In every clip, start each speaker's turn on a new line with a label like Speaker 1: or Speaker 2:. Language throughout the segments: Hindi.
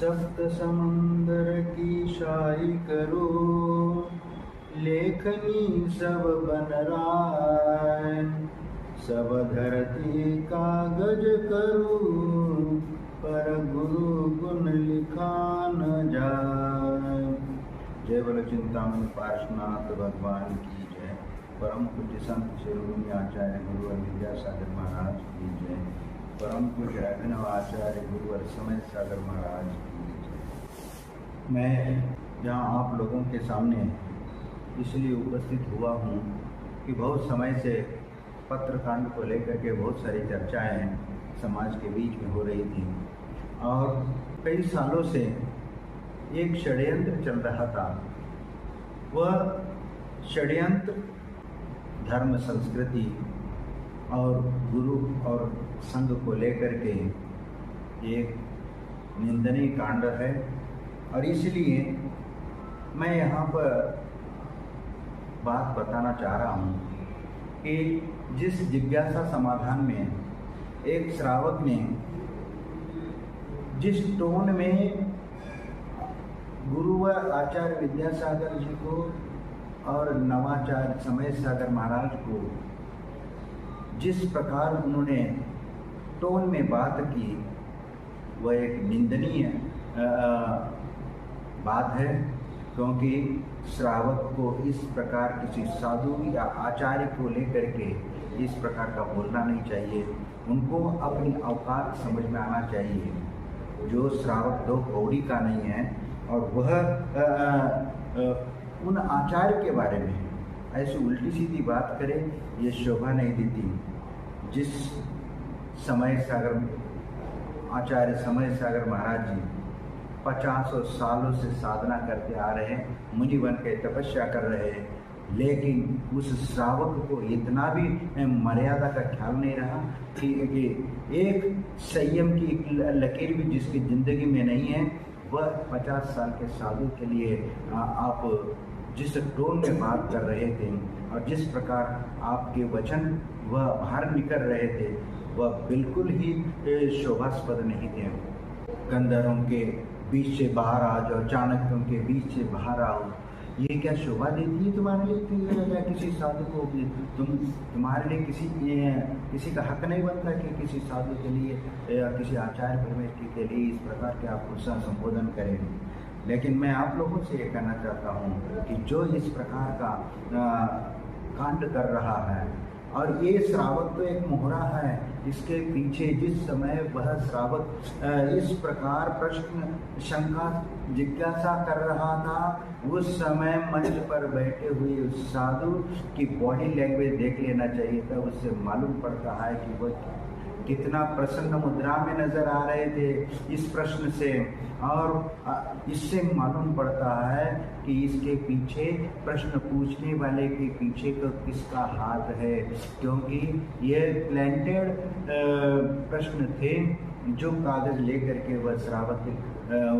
Speaker 1: सप्त समुंदर की शाही करो, लेखनी सब बन राय। सब धरती कागज करूं, पर गुरु गुण लिखा न जाए। जय बोलो चिंतामणि पार्श्वनाथ भगवान की जय। परम पूज्य संत शिरोमणि आचार्य गुरुवर विद्यासागर महाराज की जय। परम पूज्य अभिनव आचार्य गुरुवर समय सागर महाराज की जय। मैं यहाँ आप लोगों के सामने इसलिए उपस्थित हुआ हूँ कि बहुत समय से पत्रकांड को लेकर के बहुत सारी चर्चाएं समाज के बीच में हो रही थी और कई सालों से एक षड्यंत्र चल रहा था। वह षड्यंत्र धर्म, संस्कृति और गुरु और संघ को लेकर के एक निंदनीय कांड है और इसलिए मैं यहाँ पर बात बताना चाह रहा हूँ कि जिस जिज्ञासा समाधान में एक श्रावक ने जिस टोन में गुरुवर आचार्य विद्यासागर जी को और नवाचार्य समय सागर महाराज को जिस प्रकार उन्होंने टोन में बात की, वह एक निंदनीय बात है। क्योंकि श्रावक को इस प्रकार किसी साधु या आचार्य को लेकर के इस प्रकार का बोलना नहीं चाहिए। उनको अपनी औकात समझ में आना चाहिए। जो श्रावक दो कौड़ी का नहीं है और वह उन आचार्य के बारे में ऐसी उल्टी सीधी बात करे, ये शोभा नहीं देती। जिस समय सागर आचार्य समय सागर महाराज जी 50 सालों से साधना करते आ रहे हैं, मुनि बन के तपस्या कर रहे हैं, लेकिन उस श्रावक को इतना भी मर्यादा का ख्याल नहीं रहा कि एक संयम की लकीर भी जिसकी जिंदगी में नहीं है, वह 50 साल के साधु के लिए आप जिस टोन में बात कर रहे थे और जिस प्रकार आपके वचन वह बाहर निकल रहे थे, वह बिल्कुल ही शोभास्पद नहीं थे। गंधर्वों के बीच से बाहर आ जाओ, चाणक्यों के बीच से बाहर आओ, ये क्या शोभा देती है तुम्हारे लिए? किसी साधु को तुम्हारे लिए किसी का हक नहीं बनता कि किसी साधु के लिए या किसी आचार्य परमेश्वर के लिए इस प्रकार के आप उसका संबोधन करें। लेकिन मैं आप लोगों से ये कहना चाहता हूँ कि जो इस प्रकार का कांड कर रहा है, और ये श्रावक तो एक मोहरा है, इसके पीछे जिस समय वह श्रावक इस प्रकार प्रश्न, शंका, जिज्ञासा कर रहा था, उस समय मंच पर बैठे हुए उस साधु की बॉडी लैंग्वेज देख लेना चाहिए था। उससे मालूम पड़ता है कि वह कितना प्रसन्न मुद्रा में नजर आ रहे थे इस प्रश्न से, और इससे मालूम पड़ता है कि इसके पीछे प्रश्न पूछने वाले के पीछे का किसका हाथ है, क्योंकि ये प्लांटेड प्रश्न थे जो कागज लेकर के वह श्रावक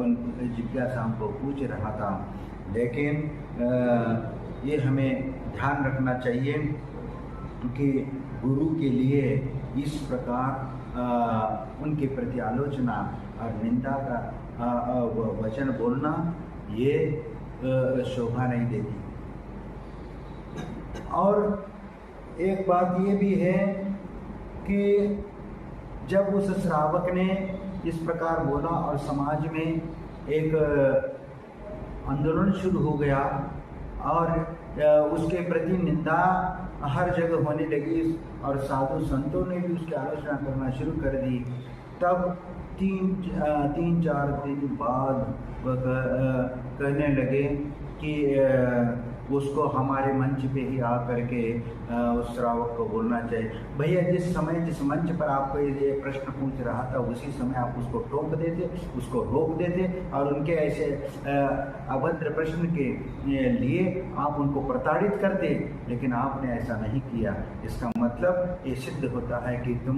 Speaker 1: उन जिज्ञासाओं को पूछ रहा था। लेकिन ये हमें ध्यान रखना चाहिए कि गुरु के लिए इस प्रकार उनके प्रति आलोचना और निंदा का वचन बोलना ये शोभा नहीं देती। और एक बात ये भी है कि जब उस श्रावक ने इस प्रकार बोला और समाज में एक आंदोलन शुरू हो गया और उसके प्रति निंदा हर जगह होने लगी और साधु संतों ने भी उसकी आलोचना करना शुरू कर दी, तब तीन चार दिन बाद वह कहने लगे कि उसको हमारे मंच पे ही आ करके उस श्रावक को बोलना चाहिए। भैया जिस मंच पर आपको ये प्रश्न पूछ रहा था, उसी समय आप उसको टोक देते, उसको रोक देते और उनके ऐसे अभद्र प्रश्न के लिए आप उनको प्रताड़ित करते, लेकिन आपने ऐसा नहीं किया। इसका मतलब ये सिद्ध होता है कि तुम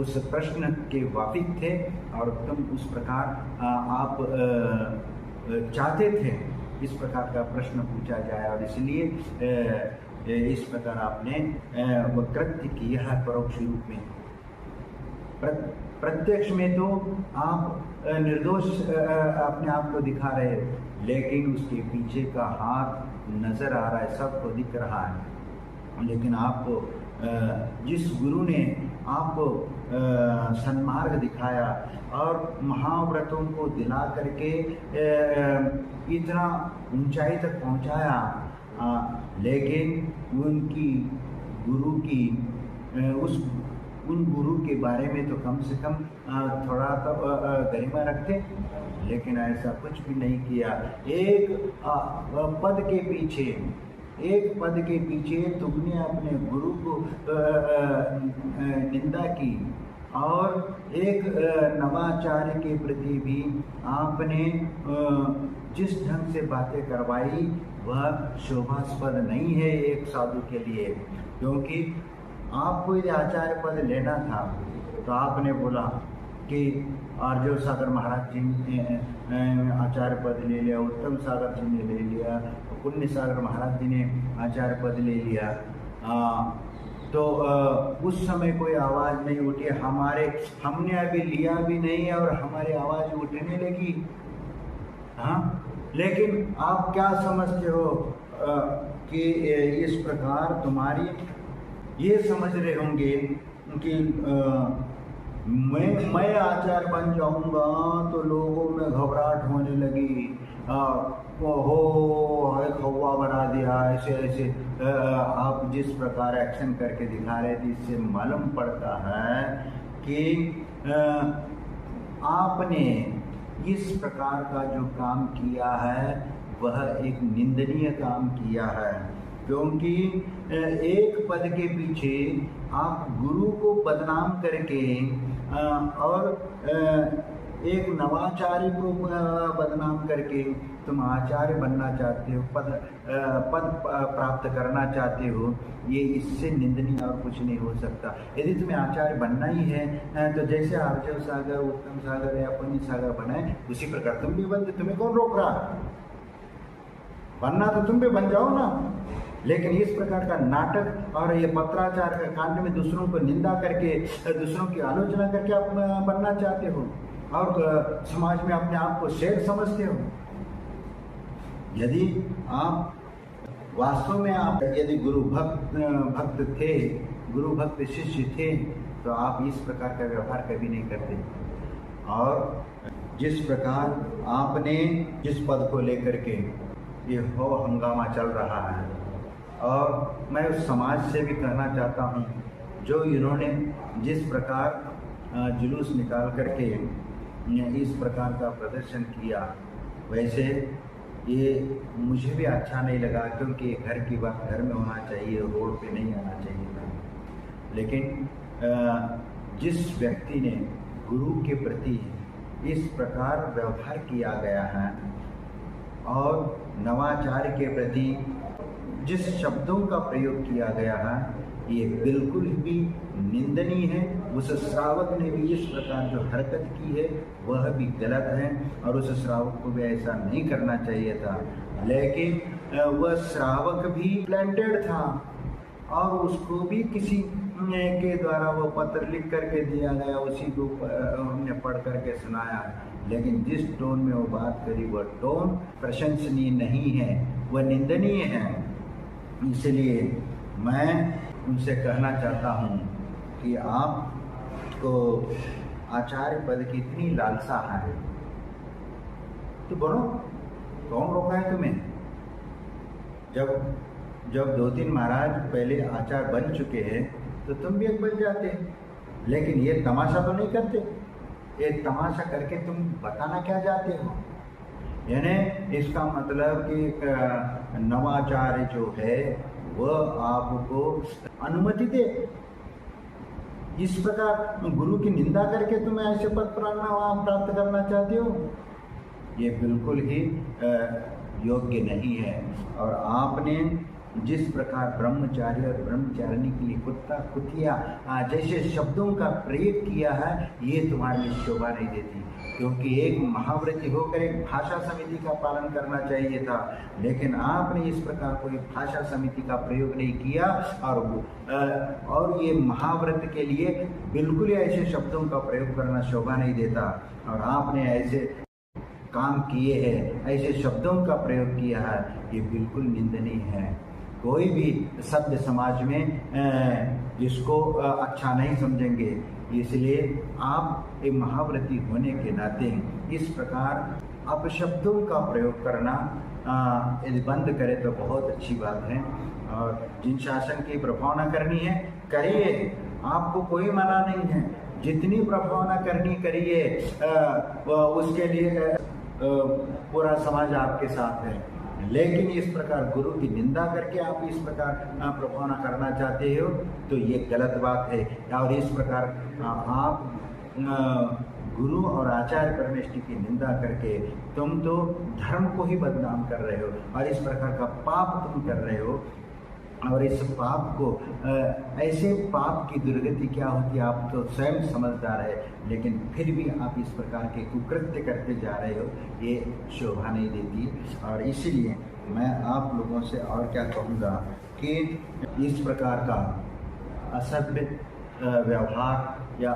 Speaker 1: उस प्रश्न के वाकिफ थे और तुम उस प्रकार आप चाहते थे इस प्रकार का प्रश्न पूछा जाए, और इसलिए इस प्रकार आपने वक्रत्य किया है परोक्ष रूप में। प्रत्यक्ष में तो आप निर्दोष अपने आप को दिखा रहे, लेकिन उसके पीछे का हाथ नजर आ रहा है, सबको दिख रहा है। लेकिन आपको जिस गुरु ने आपको सन्मार्ग दिखाया और महाव्रतों को दिला करके इतना ऊंचाई तक पहुंचाया, लेकिन उनकी गुरु की उन गुरु के बारे में तो कम से कम थोड़ा तो गरिमा रखते, लेकिन ऐसा कुछ भी नहीं किया। एक पद के पीछे तुमने अपने गुरु को निंदा की, और एक नवाचार्य के प्रति भी आपने जिस ढंग से बातें करवाई वह शोभास्पद नहीं है एक साधु के लिए। क्योंकि आपको यदि आचार्य पद लेना था तो आपने बोला कि आर्जव सागर महाराज जी ने आचार्य पद ले लिया, उत्तम सागर जी ने ले लिया, पुण्य सागर महाराज जी ने आचार्य पद ले लिया, तो उस समय कोई आवाज़ नहीं उठी। हमने अभी लिया भी नहीं और हमारी आवाज़ उठने लगी। हाँ, लेकिन आप क्या समझते हो कि इस प्रकार तुम्हारी ये समझ रहे होंगे कि मैं आचार्य बन जाऊंगा तो लोगों में घबराहट होने लगी, हो खौवा बना दिया, ऐसे ऐसे आप जिस प्रकार एक्शन करके दिखा रहे थे, इससे मालूम पड़ता है कि आपने इस प्रकार का जो काम किया है वह एक निंदनीय काम किया है। क्योंकि एक पद के पीछे आप गुरु को बदनाम करके और एक नवाचार्य को बदनाम करके तुम आचार्य बनना चाहते हो, पद प्राप्त करना चाहते हो, ये इससे निंदनीय और कुछ नहीं हो सकता। यदि तुम्हें आचार्य बनना ही है तो जैसे आर्जव सागर, उत्तम सागर या पुण्य सागर बनाए उसी प्रकार तुम भी बन, तुम्हें कौन रोक रहा? बनना तो तुम भी बन जाओ ना। लेकिन इस प्रकार का नाटक और ये पत्राचार का कांड में दूसरों को निंदा करके, दूसरों की आलोचना करके आप बनना चाहते हो और समाज में अपने आप को शेर समझते हो। यदि आप वास्तव में आप यदि गुरु भक्त थे, गुरु भक्त शिष्य थे, तो आप इस प्रकार का व्यवहार कभी नहीं करते। और जिस प्रकार आपने जिस पद को लेकर के ये हो हंगामा चल रहा है, और मैं उस समाज से भी कहना चाहता हूँ जो इन्होंने जिस प्रकार जुलूस निकाल करके इस प्रकार का प्रदर्शन किया, वैसे ये मुझे भी अच्छा नहीं लगा, क्योंकि घर की बात घर में होना चाहिए, रोड पे नहीं आना चाहिए था। लेकिन जिस व्यक्ति ने गुरु के प्रति इस प्रकार व्यवहार किया गया है और नवाचार्य के प्रति जिस शब्दों का प्रयोग किया गया है, ये बिल्कुल भी निंदनीय है। उस श्रावक ने भी इस प्रकार जो हरकत की है वह भी गलत है और उस श्रावक को भी ऐसा नहीं करना चाहिए था। लेकिन वह श्रावक भी प्लांटेड था और उसको भी किसी के द्वारा वो पत्र लिख करके दिया गया, उसी को हमने पढ़ करके सुनाया। लेकिन जिस टोन में वो बात करी वह टोन प्रशंसनीय नहीं है, वह निंदनीय है। इसलिए मैं उनसे कहना चाहता हूँ कि आपको आचार्य पद की इतनी लालसा है तो बनो, कौन रोका है तुम्हें? जब 2-3 महाराज पहले आचार्य बन चुके हैं तो तुम भी एक बन जाते। लेकिन ये तमाशा तो नहीं करते। ये तमाशा करके तुम बताना क्या चाहते हो? यानी इसका मतलब कि नवाचार्य जो है वह आपको अनुमति दे। इस प्रकार गुरु की निंदा करके तुम ऐसे पद प्राप्त करना चाहते हो, ये बिल्कुल ही योग्य नहीं है। और आपने जिस प्रकार ब्रह्मचारी और ब्रह्मचारिणी के लिए कुत्ता कुतिया जैसे शब्दों का प्रयोग किया है, ये तुम्हारे लिए शोभा नहीं देती। क्योंकि एक महाव्रती होकर एक भाषा समिति का पालन करना चाहिए था, लेकिन आपने इस प्रकार कोई भाषा समिति का प्रयोग नहीं किया और ये महाव्रत के लिए बिल्कुल ही ऐसे शब्दों का प्रयोग करना शोभा नहीं देता। और आपने ऐसे काम किए हैं, ऐसे शब्दों का प्रयोग किया है, ये बिल्कुल निंदनीय है। कोई भी सभ्य समाज में जिसको अच्छा नहीं समझेंगे। इसलिए आप एक महाव्रती होने के नाते इस प्रकार अपशब्दों का प्रयोग करना यदि बंद करें तो बहुत अच्छी बात है। और जिन शासन की प्रभावना करनी है करिए, आपको कोई मना नहीं है, जितनी प्रभावना करनी करिए, उसके लिए पूरा समाज आपके साथ है। लेकिन इस प्रकार गुरु की निंदा करके आप इस प्रकार प्रभावना करना चाहते हो तो ये गलत बात है। और इस प्रकार आप गुरु और आचार्य परमेष्ठी की निंदा करके तुम तो धर्म को ही बदनाम कर रहे हो और इस प्रकार का पाप तुम कर रहे हो। और इस पाप को ऐसे पाप की दुर्गति क्या होती है आप तो स्वयं समझदार है, लेकिन फिर भी आप इस प्रकार के कुकृत्य करते जा रहे हो, ये शोभा नहीं देती। और इसीलिए मैं आप लोगों से और क्या कहूँगा कि इस प्रकार का असभ्य व्यवहार या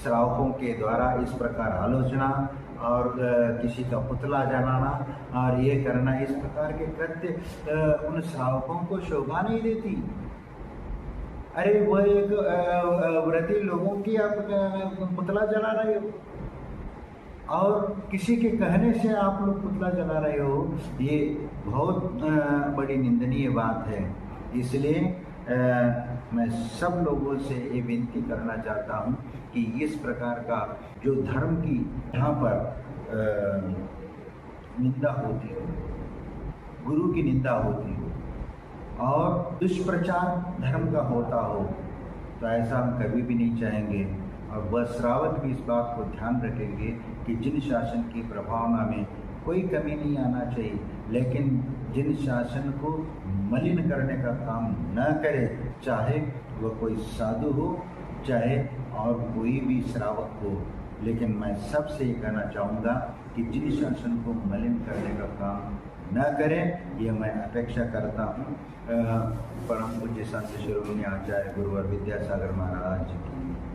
Speaker 1: श्रावकों के द्वारा इस प्रकार आलोचना और किसी का पुतला जलाना और ये करना, इस प्रकार के कृत्य उन श्रावकों को शोभा नहीं देती। अरे वो एक व्रती लोगों की आप पुतला जला रहे हो और किसी के कहने से आप लोग पुतला जला रहे हो, ये बहुत बड़ी निंदनीय बात है। इसलिए मैं सब लोगों से ये विनती करना चाहता हूँ कि इस प्रकार का जो धर्म की यहाँ पर निंदा होती हो, गुरु की निंदा होती हो और दुष्प्रचार धर्म का होता हो, तो ऐसा हम कभी भी नहीं चाहेंगे। और वह श्रावक भी इस बात को ध्यान रखेंगे कि जिन शासन की प्रभावना में कोई कमी नहीं आना चाहिए, लेकिन जिन शासन को मलिन करने का काम न करे, चाहे वह कोई साधु हो चाहे और कोई भी श्रावक हो। लेकिन मैं सबसे ये कहना चाहूँगा कि जिन शासन को मलिन करने का काम न करें, ये मैं अपेक्षा करता हूँ। परम पूज्य संत शिरोमणि आचार्य गुरुवर विद्यासागर महाराज की